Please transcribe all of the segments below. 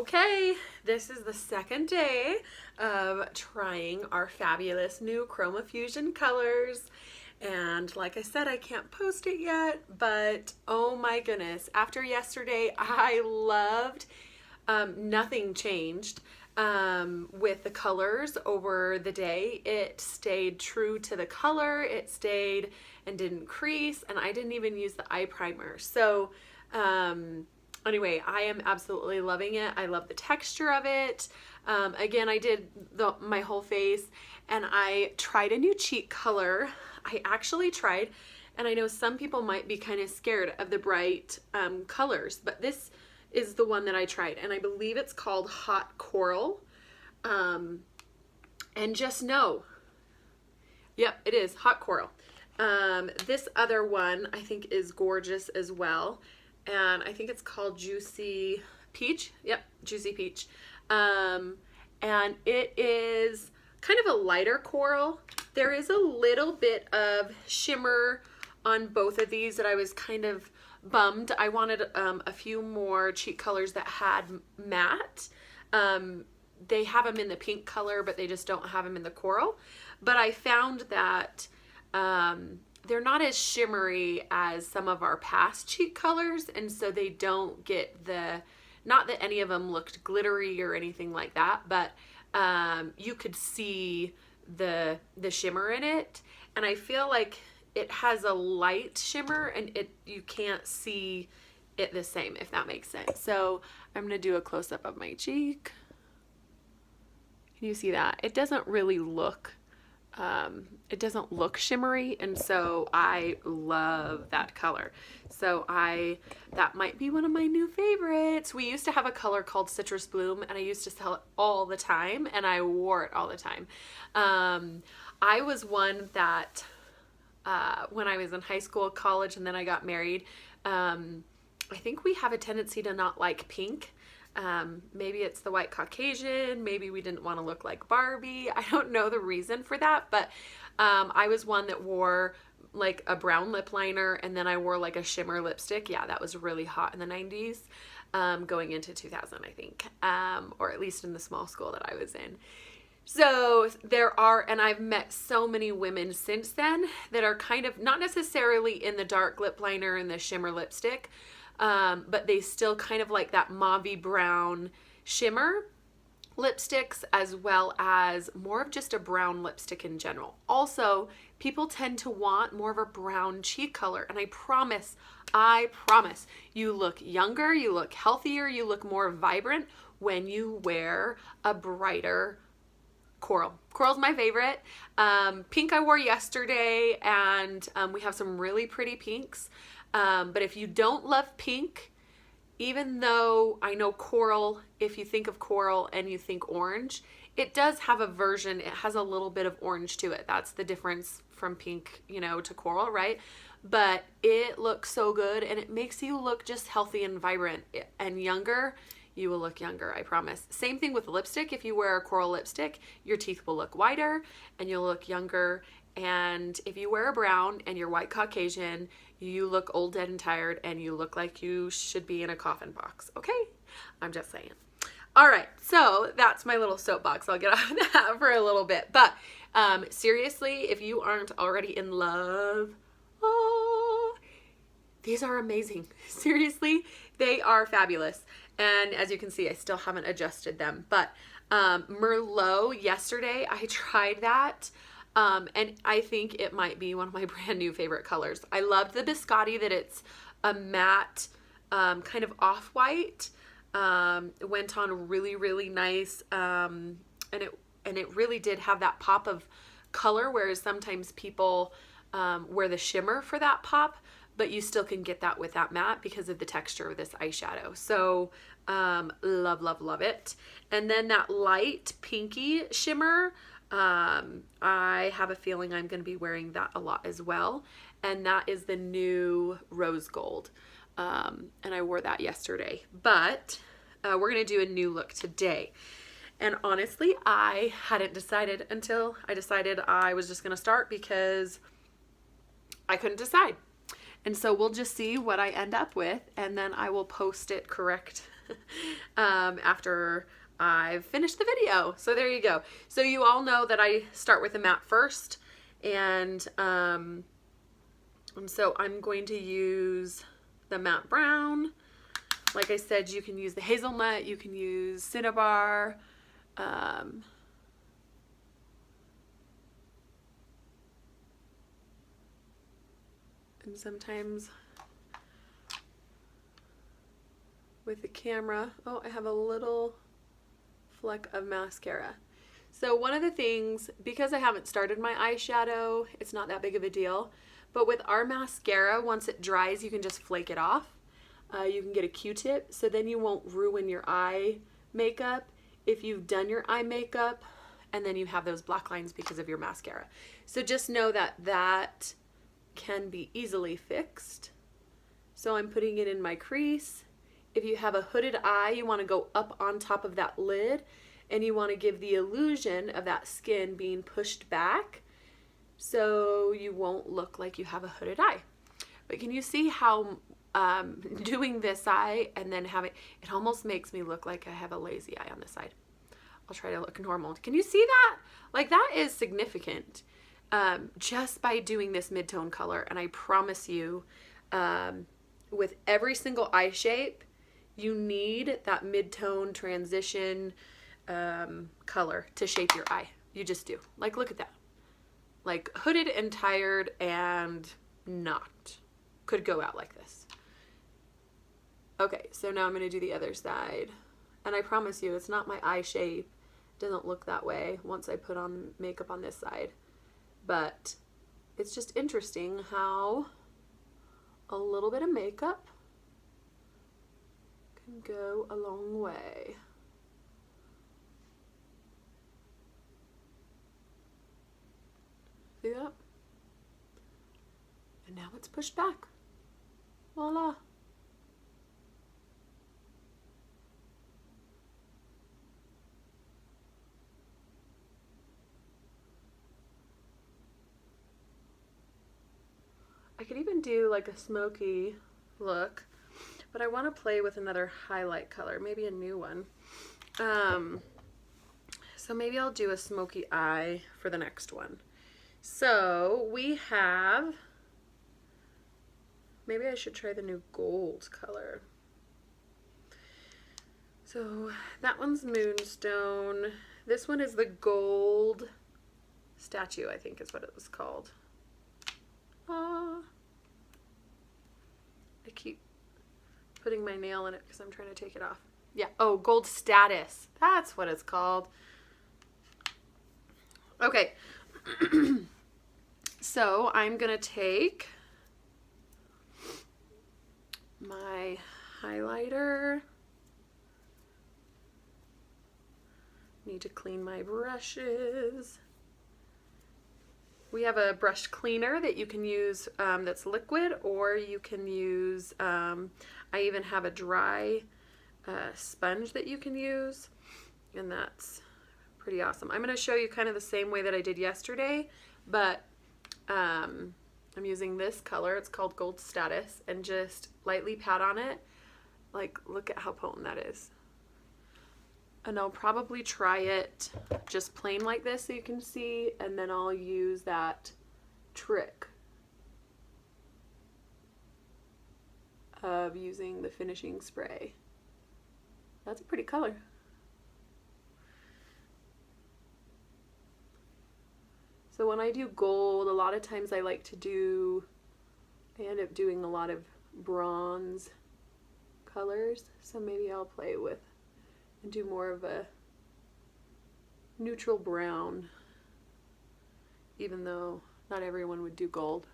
Okay, this is the second day of trying our fabulous new chromafusion colors. And like I said, I can't post it yet, but oh my goodness, after yesterday, I loved, nothing changed with the colors over the day. It stayed true to the color, it stayed and didn't crease, and I didn't even use the eye primer. So, anyway, I am absolutely loving it. I love the texture of it. Again, I did my whole face, and I tried a new cheek color. I actually tried, and I know some people might be kind of scared of the bright colors, but this is the one that I tried, and I believe it's called Hot Coral. And just know, yep, it is Hot Coral. This other one I think is gorgeous as well. And I think it's called Juicy Peach. Yep, Juicy Peach. And it is kind of a lighter coral. There is a little bit of shimmer on both of these that I was kind of bummed. I wanted a few more cheek colors that had matte. They have them in the pink color, but they just don't have them in the coral. But I found that they're not as shimmery as some of our past cheek colors, and so they don't get the, not that any of them looked glittery or anything like that, but you could see the shimmer in it, and I feel like it has a light shimmer and you can't see it the same, if that makes sense. So I'm gonna do a close-up of my cheek. Can you see that? It doesn't really look shimmery, and so I love that color. So that might be one of my new favorites. We used to have a color called Citrus Bloom, and I used to sell it all the time, and I wore it all the time. I was one that when I was in high school, college, and then I got married, I think we have a tendency to not like pink. Maybe it's the white Caucasian, maybe we didn't want to look like Barbie. I don't know the reason for that, but I was one that wore like a brown lip liner, and then I wore like a shimmer lipstick. Yeah, that was really hot in the 90s, going into 2000, I think, or at least in the small school that I was in. So there are, and I've met so many women since then that are kind of not necessarily in the dark lip liner and the shimmer lipstick, but they still kind of like that mauvey brown shimmer lipsticks, as well as more of just a brown lipstick in general. Also, people tend to want more of a brown cheek color, and I promise, you look younger, you look healthier, you look more vibrant when you wear a brighter coral. Coral's my favorite. Pink I wore yesterday, and we have some really pretty pinks. But if you don't love pink, even though I know coral, if you think of coral and you think orange, it does have a version, it has a little bit of orange to it. That's the difference from pink, to coral, right? But it looks so good, and it makes you look just healthy and vibrant and younger. You will look younger, I promise. Same thing with lipstick. If you wear a coral lipstick, your teeth will look whiter and you'll look younger. And if you wear a brown and you're white Caucasian, you look old, dead, and tired, and you look like you should be in a coffin box. Okay? I'm just saying. All right, so that's my little soapbox. I'll get off that for a little bit. But seriously, if you aren't already in love, these are amazing. Seriously, they are fabulous. And as you can see, I still haven't adjusted them. But Merlot, yesterday, I tried that. And I think it might be one of my brand new favorite colors. I loved the biscotti, that it's a matte, kind of off-white. It went on really, really nice. And it really did have that pop of color, whereas sometimes people wear the shimmer for that pop, but you still can get that with that matte because of the texture of this eyeshadow. So love, love, love it. And then that light pinky shimmer, I have a feeling I'm going to be wearing that a lot as well, and that is the new rose gold, and I wore that yesterday, but we're going to do a new look today. And honestly, I hadn't decided until I decided I was just going to start, because I couldn't decide. And so we'll just see what I end up with, and then I will post it correct after I've finished the video. So there you go. So you all know that I start with a matte first, and so I'm going to use the matte brown. Like I said, you can use the hazelnut, you can use cinnabar, and sometimes with the camera, oh, I have a little fleck of mascara. So one of the things, because I haven't started my eyeshadow, it's not that big of a deal, but with our mascara, once it dries, you can just flake it off. You can get a Q-tip, so then you won't ruin your eye makeup if you've done your eye makeup and then you have those black lines because of your mascara. So just know that that can be easily fixed. So I'm putting it in my crease. If you have a hooded eye, you want to go up on top of that lid, and you want to give the illusion of that skin being pushed back so you won't look like you have a hooded eye. But can you see how doing this eye and then having it almost makes me look like I have a lazy eye on this side? I'll try to look normal. Can you see that? Like, that is significant just by doing this mid-tone color. And I promise you, with every single eye shape, you need that mid-tone transition color to shape your eye. You just do. Like, look at that. Like, hooded and tired and not. Could go out like this. Okay, so now I'm going to do the other side. And I promise you, it's not my eye shape. It doesn't look that way once I put on makeup on this side. But it's just interesting how a little bit of makeup can go a long way. See that? And now it's pushed back. Voila. I could even do like a smoky look, but I want to play with another highlight color, maybe a new one. So maybe I'll do a smoky eye for the next one. So we have, maybe I should try the new gold color. So that one's Moonstone. This one is the gold statue, I think is what it was called. I keep putting my nail in it because I'm trying to take it off. Yeah, oh, gold status. That's what it's called. Okay. So I'm going to take my highlighter. Need to clean my brushes. We have a brush cleaner that you can use that's liquid, or you can use, I even have a dry sponge that you can use, and that's pretty awesome. I'm going to show you kind of the same way that I did yesterday, but I'm using this color. It's called Gold Status, and just lightly pat on it. Like, look at how potent that is. And I'll probably try it just plain like this so you can see, and then I'll use that trick of using the finishing spray. That's a pretty color. So when I do gold, a lot of times I like to do, I end up doing a lot of bronze colors, so maybe I'll play with and do more of a neutral brown, even though not everyone would do gold.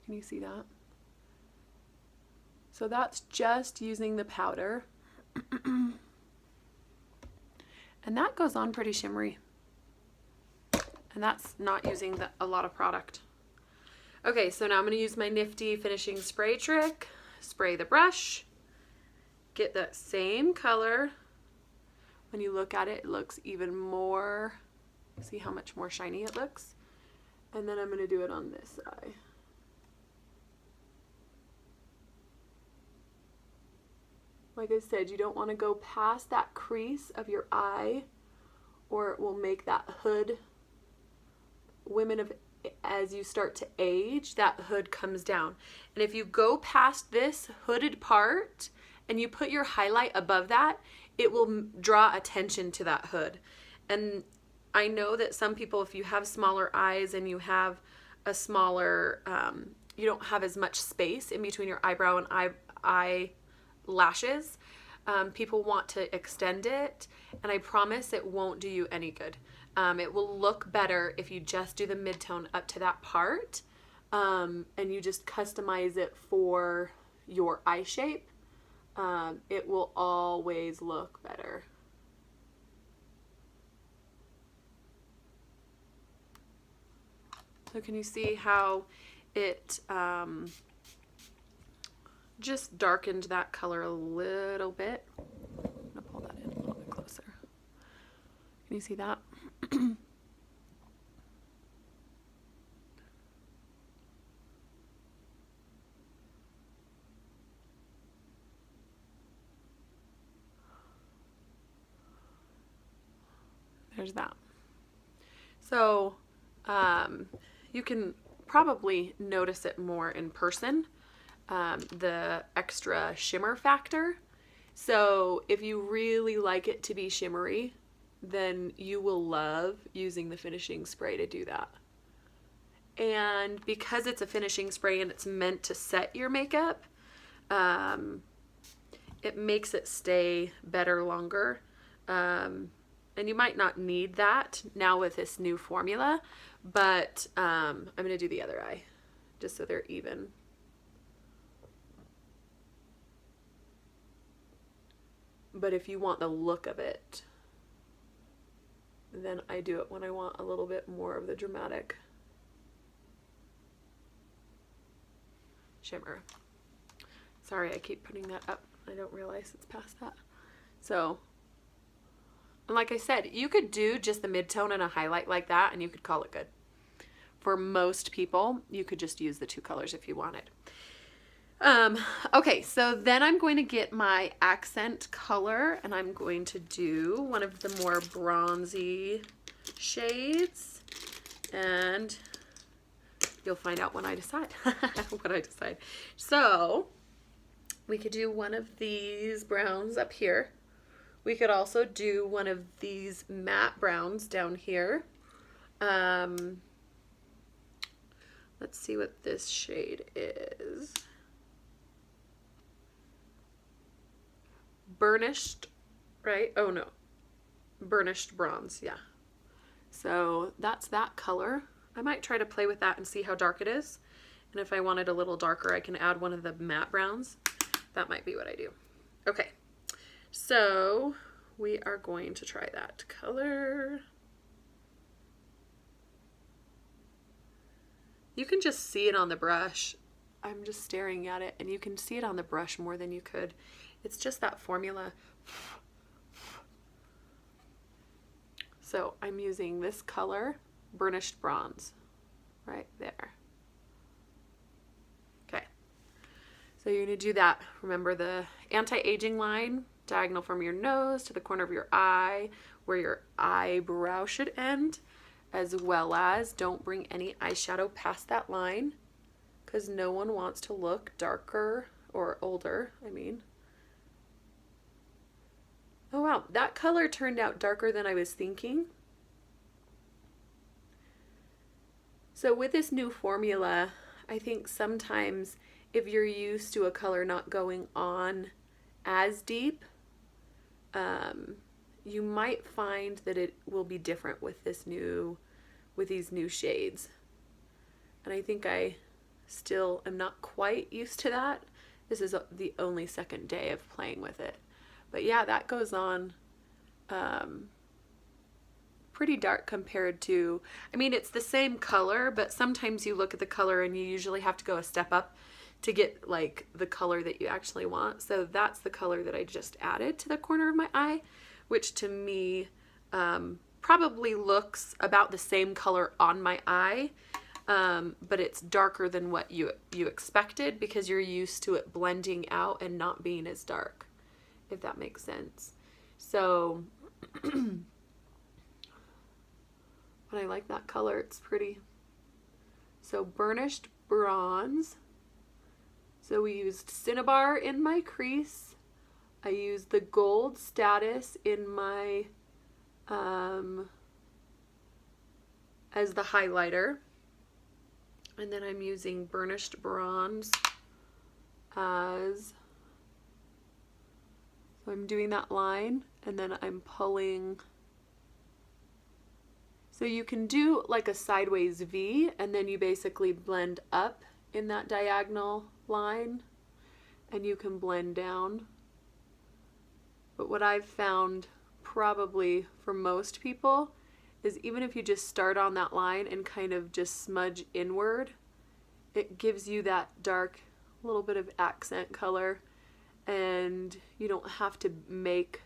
Can you see that? So that's just using the powder. And that goes on pretty shimmery. And that's not using a lot of product. Okay, so now I'm going to use my nifty finishing spray trick. Spray the brush. Get that same color. When you look at it, it looks even more, see how much more shiny it looks? And then I'm going to do it on this eye. Like I said, you don't want to go past that crease of your eye, or it will make that hood, as you start to age, that hood comes down. And if you go past this hooded part and you put your highlight above that, it will draw attention to that hood. And I know that some people, if you have smaller eyes and you have a smaller, you don't have as much space in between your eyebrow and eyelashes, people want to extend it, and I promise it won't do you any good. It will look better if you just do the midtone up to that part, and you just customize it for your eye shape. It will always look better. So can you see how it just darkened that color a little bit? I'm gonna pull that in a little bit closer. Can you see that? There's that. So you can probably notice it more in person, the extra shimmer factor. So if you really like it to be shimmery, then you will love using the finishing spray to do that. And because it's a finishing spray and it's meant to set your makeup, it makes it stay better longer. And you might not need that now with this new formula, but I'm going to do the other eye just so they're even. But if you want the look of it, then I do it when I want a little bit more of the dramatic shimmer. Sorry, I keep putting that up. I don't realize it's past that. So, and like I said, you could do just the midtone and a highlight like that and you could call it good. For most people, you could just use the two colors if you wanted. Okay, so then I'm going to get my accent color and I'm going to do one of the more bronzy shades, and you'll find out when I decide what I decide. So we could do one of these browns up here. We could also do one of these matte browns down here. Let's see what this shade is. Burnished, right? Oh no, burnished bronze, yeah. So that's that color. I might try to play with that and see how dark it is. And if I want it a little darker, I can add one of the matte browns. That might be what I do. Okay, so we are going to try that color. You can just see it on the brush. I'm just staring at it and you can see it on the brush more than you could. It's just that formula. So I'm using this color, burnished bronze, right there. Okay, so you're gonna do that. Remember the anti-aging line, diagonal from your nose to the corner of your eye, where your eyebrow should end, as well as don't bring any eyeshadow past that line, because no one wants to look darker or older, I mean. Oh wow, that color turned out darker than I was thinking. So with this new formula, I think sometimes if you're used to a color not going on as deep, you might find that it will be different with these new shades. And I think I still am not quite used to that. This is the only second day of playing with it. But yeah, that goes on pretty dark compared to, I mean, it's the same color, but sometimes you look at the color and you usually have to go a step up to get like the color that you actually want. So that's the color that I just added to the corner of my eye, which to me probably looks about the same color on my eye, but it's darker than what you expected because you're used to it blending out and not being as dark. if that makes sense. So, but I like that color, it's pretty. So burnished bronze. So we used Cinnabar in my crease. I used the gold status in my, as the highlighter. And then I'm using burnished bronze as, so I'm doing that line and then I'm pulling. So you can do like a sideways V and then you basically blend up in that diagonal line and you can blend down. But what I've found probably for most people is even if you just start on that line and kind of just smudge inward, it gives you that dark little bit of accent color and you don't have to make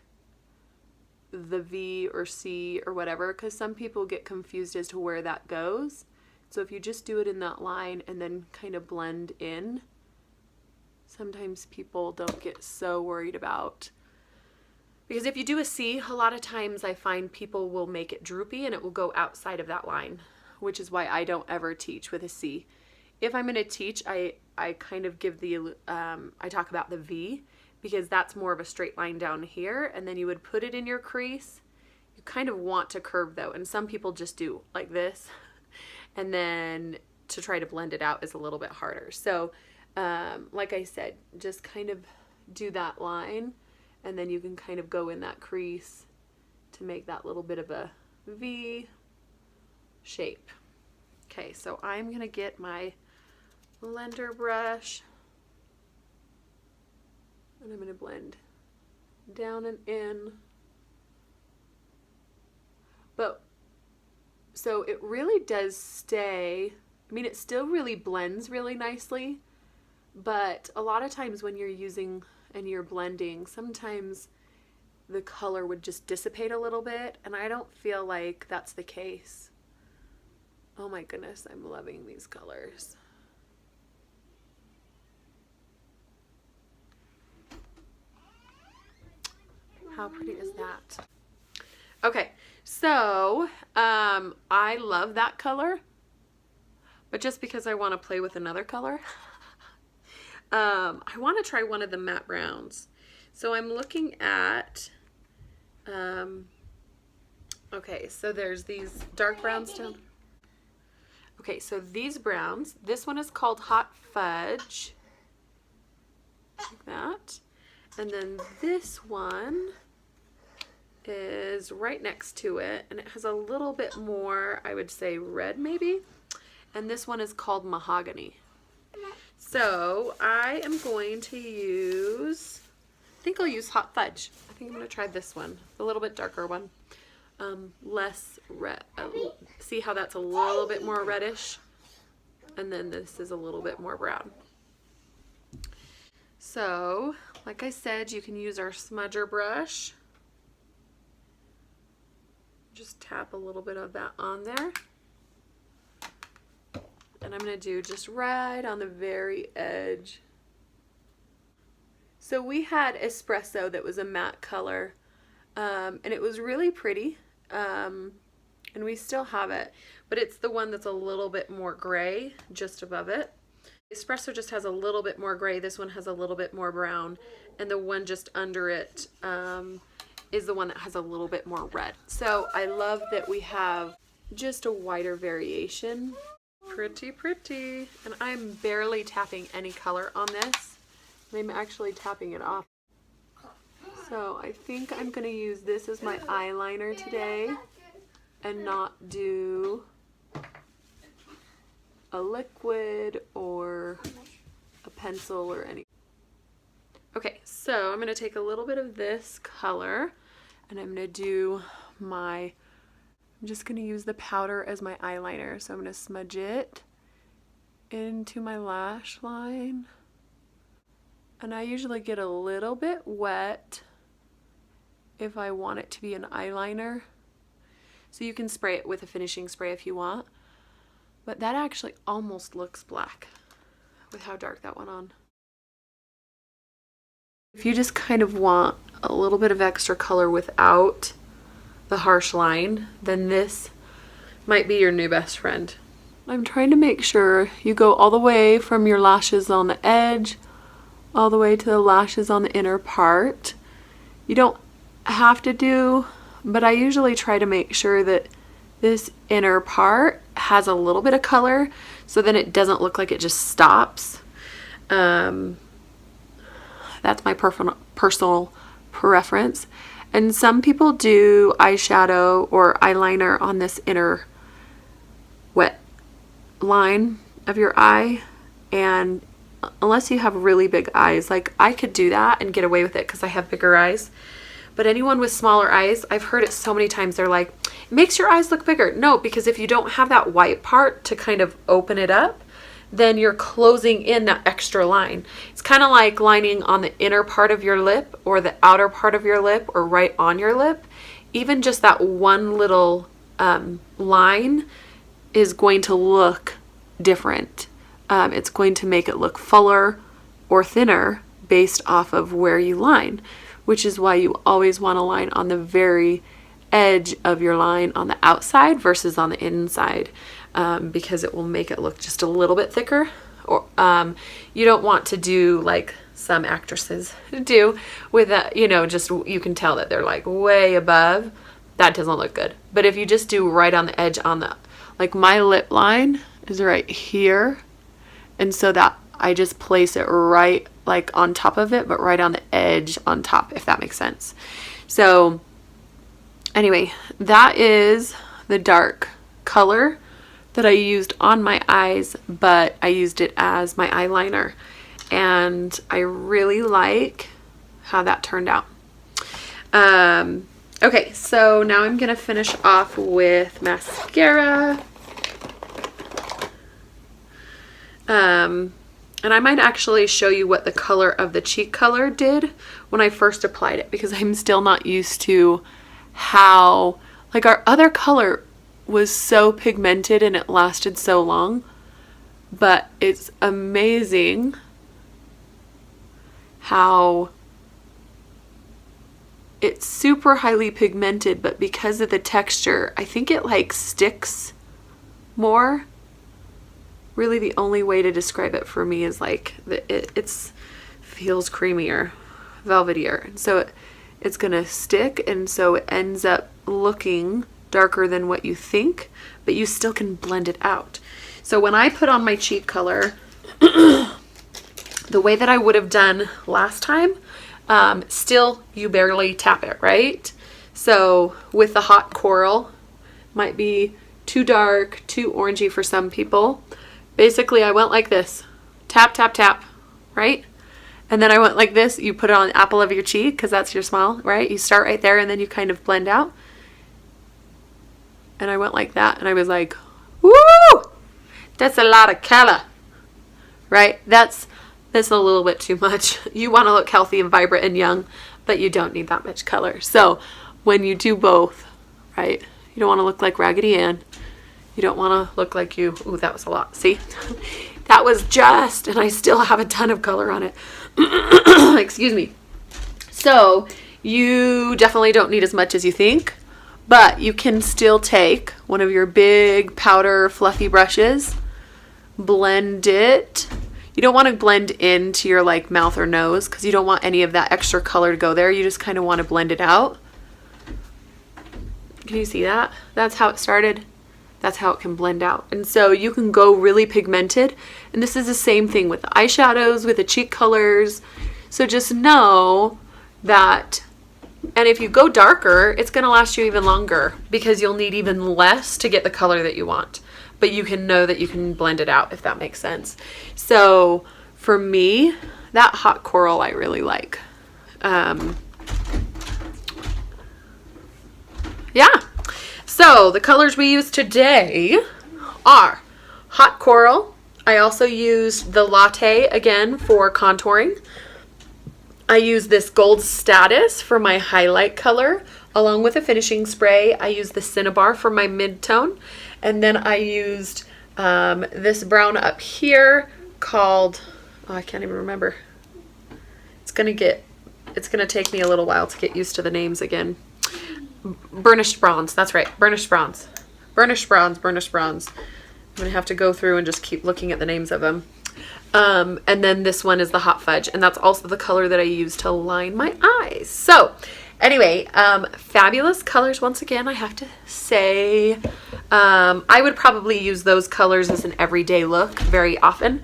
the V or C or whatever, because some people get confused as to where that goes. So if you just do it in that line and then kind of blend in, sometimes people don't get so worried about, because if you do a C, a lot of times I find people will make it droopy and it will go outside of that line, which is why I don't ever teach with a C. If I'm going to teach, I kind of give the, I talk about the V, because that's more of a straight line down here, and then you would put it in your crease. You kind of want to curve though, and some people just do like this, and then to try to blend it out is a little bit harder. So like I said, just kind of do that line, and then you can kind of go in that crease to make that little bit of a V shape. Okay, so I'm going to get my blender brush and I'm going to blend down and in. But so it really does stay, I mean, it still really blends really nicely, but a lot of times when you're using and you're blending, sometimes the color would just dissipate a little bit, and I don't feel like that's the case. Oh my goodness, I'm loving these colors. How pretty is that? Okay, so I love that color, but just because I want to play with another color, I want to try one of the matte browns. So I'm looking at, okay, so there's these dark browns down. Okay, so these browns, this one is called Hot Fudge, like that. And then this one is right next to it, and it has a little bit more, I would say, red maybe. And this one is called Mahogany. So I am going to use, I think I'll use Hot Fudge. I think I'm going to try this one, a little bit darker one. Less red. See how that's a little bit more reddish? And then this is a little bit more brown. So, like I said, you can use our smudger brush. Just tap a little bit of that on there. And I'm going to do just right on the very edge. So we had Espresso that was a matte color, and it was really pretty, and we still have it, but it's the one that's a little bit more gray just above it. Espresso just has a little bit more gray, this one has a little bit more brown, and the one just under it is the one that has a little bit more red. So I love that we have just a wider variation. Pretty, pretty. And I'm barely tapping any color on this. I'm actually tapping it off. So I think I'm going to use this as my eyeliner today and not do a liquid or a pencil or anything. Okay, so I'm going to take a little bit of this color and I'm going to do my, I'm just going to use the powder as my eyeliner. So I'm going to smudge it into my lash line. And I usually get a little bit wet if I want it to be an eyeliner. So you can spray it with a finishing spray if you want. But that actually almost looks black with how dark that went on. If you just kind of want a little bit of extra color without the harsh line, then this might be your new best friend. I'm trying to make sure you go all the way from your lashes on the edge all the way to the lashes on the inner part. You don't have to do, but I usually try to make sure that this inner part has a little bit of color so then it doesn't look like it just stops. That's my personal preference. And some people do eyeshadow or eyeliner on this inner wet line of your eye, and unless you have really big eyes, like I could do that and get away with it because I have bigger eyes. But anyone with smaller eyes, I've heard it so many times, they're like, it makes your eyes look bigger. No, because if you don't have that white part to kind of open it up, then you're closing in that extra line. It's kind of like lining on the inner part of your lip or the outer part of your lip or right on your lip. Even just that one little line is going to look different. It's going to make it look fuller or thinner based off of where you line, which is why you always want to line on the very edge of your line on the outside versus on the inside, because it will make it look just a little bit thicker. Or you don't want to do like some actresses do with that, you know, just you can tell that they're like way above. That doesn't look good. But if you just do right on the edge on the, like my lip line is right here, and so that I just place it right like on top of it, but right on the edge on top, if that makes sense. So anyway, that is the dark color that I used on my eyes, but I used it as my eyeliner, and I really like how that turned out. Okay, so now I'm gonna finish off with mascara. And I might actually show you what the color of the cheek color did when I first applied it, because I'm still not used to how, like our other color was so pigmented and it lasted so long, but it's amazing how it's super highly pigmented, but because of the texture, I think it like sticks more. Really the only way to describe it for me is like it's feels creamier, velvetier, so it's gonna stick, and so it ends up looking darker than what you think, but you still can blend it out. So when I put on my cheek color, the way that I would have done last time, still you barely tap it, right? So with the hot coral, might be too dark, too orangey for some people. Basically, I went like this, tap, tap, tap, right? And then I went like this. You put it on the apple of your cheek because that's your smile, right? You start right there and then you kind of blend out. And I went like that, and I was like, woo! That's a lot of color, right? That's a little bit too much. You want to look healthy and vibrant and young, but you don't need that much color. So when you do both, right? You don't want to look like Raggedy Ann. You don't want to look like you. Ooh, that was a lot. See? That was just, and I still have a ton of color on it. Excuse me. So you definitely don't need as much as you think, but you can still take one of your big powder fluffy brushes, blend it. You don't want to blend into your like mouth or nose because you don't want any of that extra color to go there. You just kind of want to blend it out. Can you see that? That's how it started. That's how it can blend out. And so you can go really pigmented. And this is the same thing with the eyeshadows, with the cheek colors. So just know that, and if you go darker, it's going to last you even longer because you'll need even less to get the color that you want. But you can know that you can blend it out, if that makes sense. So for me, that hot coral I really like. Yeah. So the colors we use today are hot coral. I also used the latte again for contouring. I use this gold status for my highlight color, along with a finishing spray. I used the Cinnabar for my mid-tone. And then I used this brown up here called, oh, I can't even remember. It's going to get it's going to take me a little while to get used to the names again. Burnished bronze. That's right. Burnished bronze. Burnished bronze. Burnished bronze. I'm going to have to go through and just keep looking at the names of them. And then this one is the hot fudge, and that's also the color that I use to line my eyes. So anyway, fabulous colors once again, I have to say. I would probably use those colors as an everyday look very often.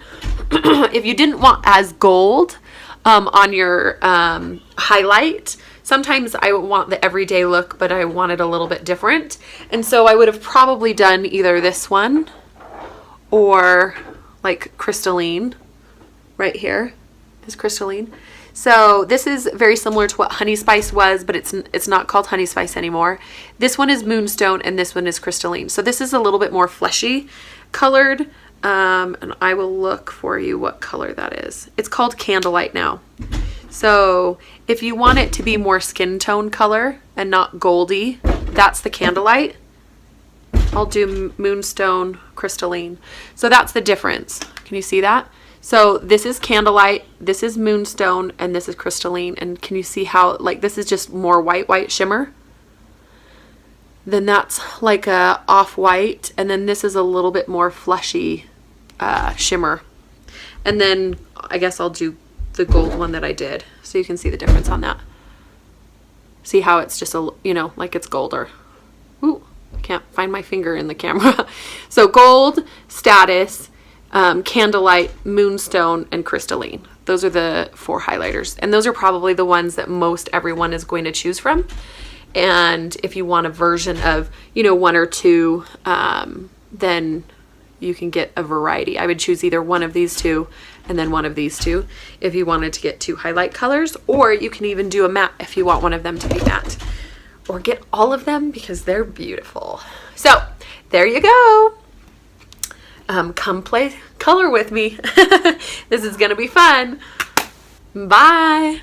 If you didn't want as gold on your highlight, sometimes I would want the everyday look, but I want it a little bit different. And so I would have probably done either this one or like crystalline right here is crystalline. So this is very similar to what honey spice was, but it's not called honey spice anymore. This one is moonstone and this one is crystalline. So this is a little bit more fleshy colored. And I will look for you what color that is. It's called candlelight now. So if you want it to be more skin tone color and not goldy, that's the candlelight. I'll do moonstone crystalline. So that's the difference. Can you see that? So this is candlelight, this is moonstone, and this is crystalline. And can you see how, like, this is just more white shimmer? Then that's like a off-white, and then this is a little bit more fleshy shimmer. And then I guess I'll do the gold one that I did, so you can see the difference on that. See how it's just a, you know, like it's golder. Ooh, I can't find my finger in the camera. So gold, status, candlelight, moonstone, and crystalline. Those are the 4 highlighters, and those are probably the ones that most everyone is going to choose from. And if you want a version of, you know, 1 or 2, then you can get a variety. I would choose either one of these 2 and then one of these 2 if you wanted to get 2 highlight colors, or you can even do a matte if you want one of them to be matte, or get all of them because they're beautiful. So there you go. Come play color with me. This is gonna be fun. Bye.